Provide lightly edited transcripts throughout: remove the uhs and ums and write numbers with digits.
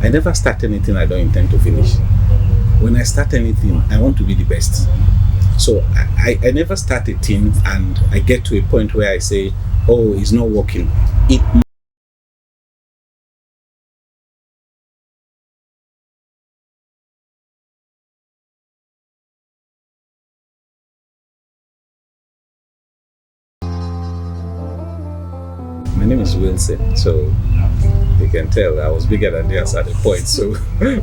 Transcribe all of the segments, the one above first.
I never start anything I don't intend to finish. When I start anything, I want to be the best. So I never start a thing and I get to a point where I say, oh, it's not working. My name is Wilson, so you can tell I was bigger than theirs at the point. So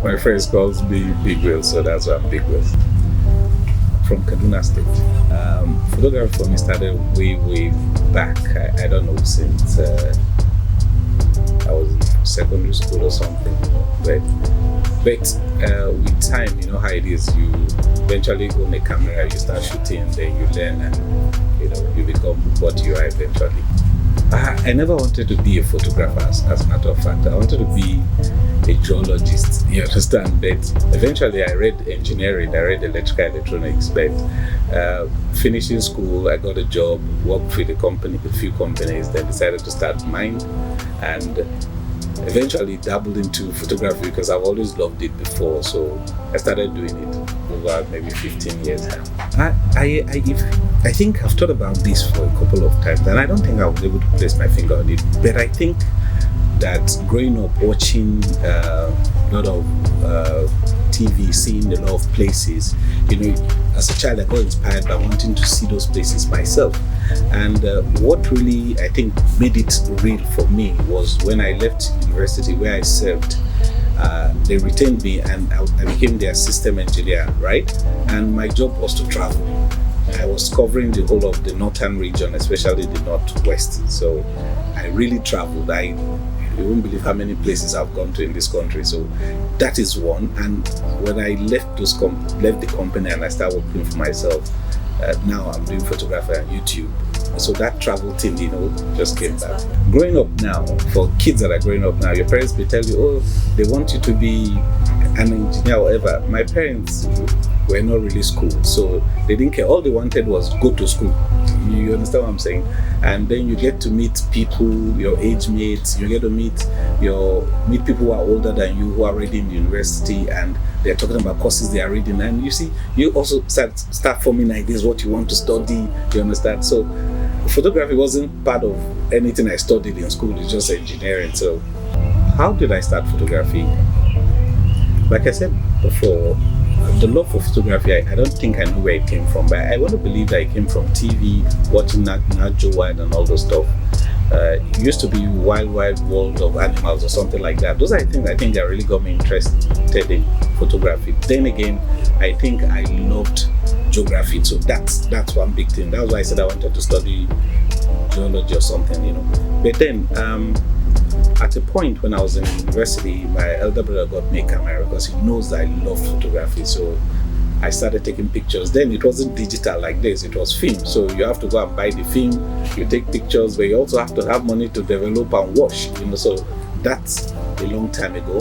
my friends calls me Bigwillz, so that's why I'm Bigwillz. From Kaduna State. Photography for me started way back. I don't know, since I was in secondary school or something. But with time, you know how it is. You eventually own a camera, you start shooting, then you learn, and you become what you are eventually. I never wanted to be a photographer, as a matter of fact. I wanted to be a geologist, you understand? But eventually I read engineering, I read electrical electronics, but finishing school, I got a job, worked with a few companies, then decided to start mine, and eventually dabbled into photography because I've always loved it before. So I started doing it over maybe 15 years now. I think I've thought about this for a couple of times, and I don't think I was able to place my finger on it, but I think that growing up watching a lot of TV, seeing a lot of places, as a child I got inspired by wanting to see those places myself. And what really I think made it real for me was when I left university where I served. They retained me and I became their system engineer, right? And my job was to travel. I was covering the whole of the northern region, especially the northwest. So I really traveled. You won't believe how many places I've gone to in this country. So that is one. And when I left the company and I started working for myself, now I'm doing photography on YouTube. So that travel thing, just came back. Growing up now, for kids that are growing up now, your parents may tell you, oh, they want you to be an engineer or whatever. My parents were not really school, so they didn't care. All they wanted was go to school. You understand what I'm saying? And then you get to meet people, your age mates, you get to meet people who are older than you, who are already in university, and they're talking about courses they are reading. And you see, you also start forming ideas what you want to study, you understand? So photography wasn't part of anything I studied in school, it's just engineering. So how did I start photography? Like I said before, the love for photography, I don't think I knew where it came from, but I want to believe that it came from TV, watching Nat Geo Wild and all those stuff. It used to be Wild World of Animals or something like that. Those are things I think that really got me interested in photography. Then again, I think I loved geography, so that's one big thing. That's why I said I wanted to study geology or something, But then, at a point when I was in university, my elder brother got me a camera because he knows that I love photography. So I started taking pictures. Then it wasn't digital like this, it was film. So you have to go and buy the film, you take pictures, but you also have to have money to develop and wash, So that's a long time ago.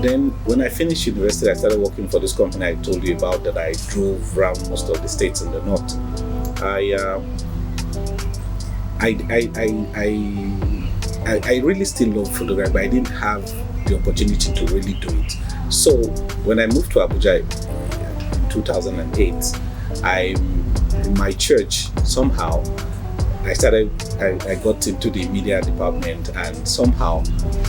Then when I finished university, I started working for this company I told you about that I drove around most of the states in the north. I really still love photography, but I didn't have the opportunity to really do it. So when I moved to Abuja in 2008, in my church, somehow I got into the media department, and somehow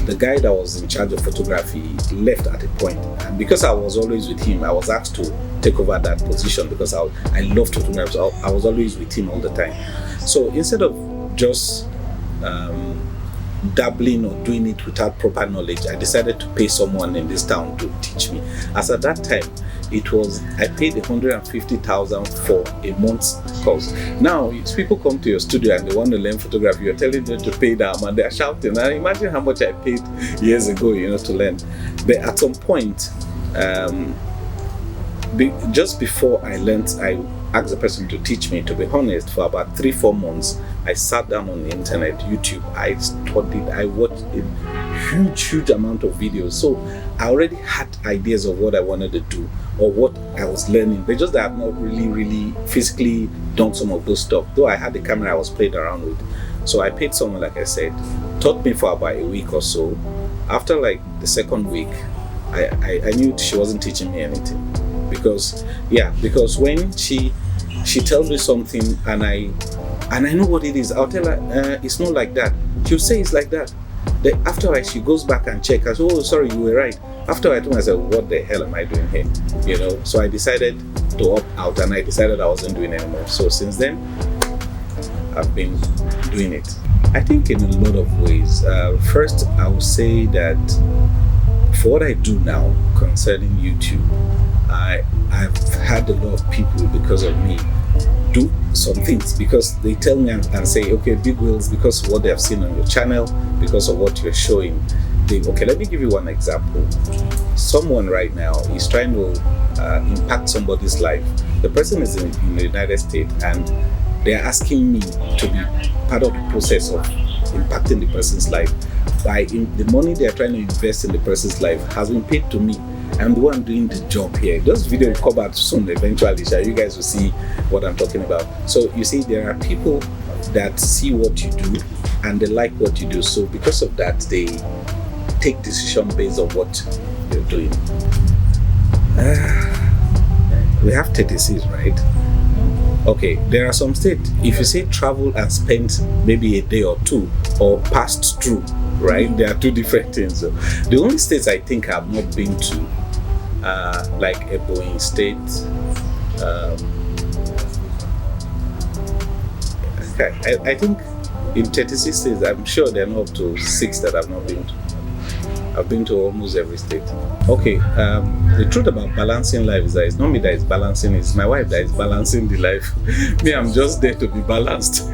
the guy that was in charge of photography left at a point. And because I was always with him, I was asked to take over that position because I loved photography. So I was always with him all the time. So instead of just dabbling or doing it without proper knowledge, I decided to pay someone in this town to teach me. As at that time, I paid 150,000 for a month's course. Now, if people come to your studio and they want to learn photography, you're telling them to pay them and they're shouting. And imagine how much I paid years ago, to learn. But at some point, just before I learned, I asked the person to teach me. To be honest, for about 3-4 months, I sat down on the internet, YouTube, I studied, I watched a huge amount of videos. So I already had ideas of what I wanted to do or what I was learning, but just that I've not really physically done some of those stuff. Though I had the camera I was playing around with. So I paid someone, like I said, taught me for about a week or so. After like the second week, I knew she wasn't teaching me anything, because when she tells me something and I know what it is, I'll tell her it's not like that. She'll say it's like that. Then afterwards she goes back and checks. I say, oh sorry, you were right. After I told myself, what the hell am I doing here? You know, so I decided to opt out, and I decided I wasn't doing it anymore. So since then, I've been doing it. I think in a lot of ways. First, I would say that for what I do now concerning YouTube, I've had a lot of people, because of me, do some things, because they tell me and say, okay, Bigwillz, because of what they have seen on your channel, because of what you're showing, okay, let me give you one example. Someone right now is trying to impact somebody's life. The person is in the United States, and they're asking me to be part of the process of impacting the person's life. The money they're trying to invest in the person's life has been paid to me. I'm the one doing the job here. This video will come out soon eventually, so you guys will see what I'm talking about. So you see, there are people that see what you do and they like what you do. So because of that, they take decision based on what you're doing. We have 36, right? Okay, there are some states, if you say travel and spend maybe a day or two, or passed through, right? There are two different things. So the only states I think I've not been to, like Ebonyi State, I think in 36 states, I'm sure there are not up to 6 that I've not been to. I've been to almost every state. Okay, the truth about balancing life is that it's not me that is balancing, it's my wife that is balancing the life. Me, I'm just there to be balanced.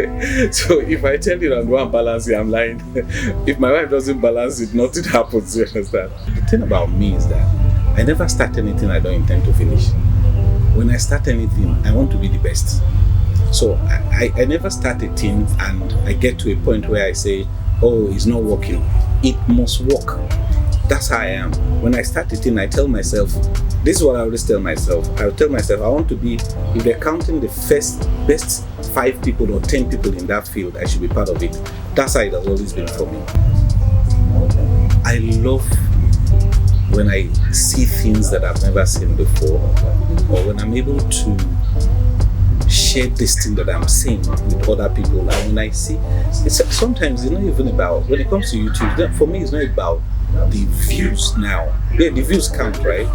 So if I tell you I'm going to balance it, I'm lying. If my wife doesn't balance it, nothing happens, you understand? The thing about me is that I never start anything I don't intend to finish. When I start anything, I want to be the best. So I never start a thing and I get to a point where I say, oh, it's not working. It must work. That's how I am. When I start a thing, I tell myself, this is what I always tell myself. I tell myself, I want to be, if they're counting the best 5 people or 10 people in that field, I should be part of it. That's how it has always been for me. I love when I see things that I've never seen before, or when I'm able to share this thing that I'm seeing with other people. And when I see, sometimes it's not even about, when it comes to YouTube, for me it's not about the views now. Yeah, the views count, right?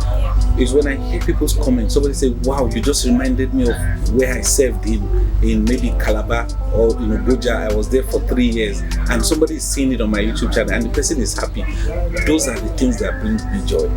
It's when I hear people's comments, somebody say, wow, you just reminded me of where I served in maybe Calabar or Boja. I was there for 3 years, and somebody is seeing it on my YouTube channel and the person is happy. Those are the things that bring me joy.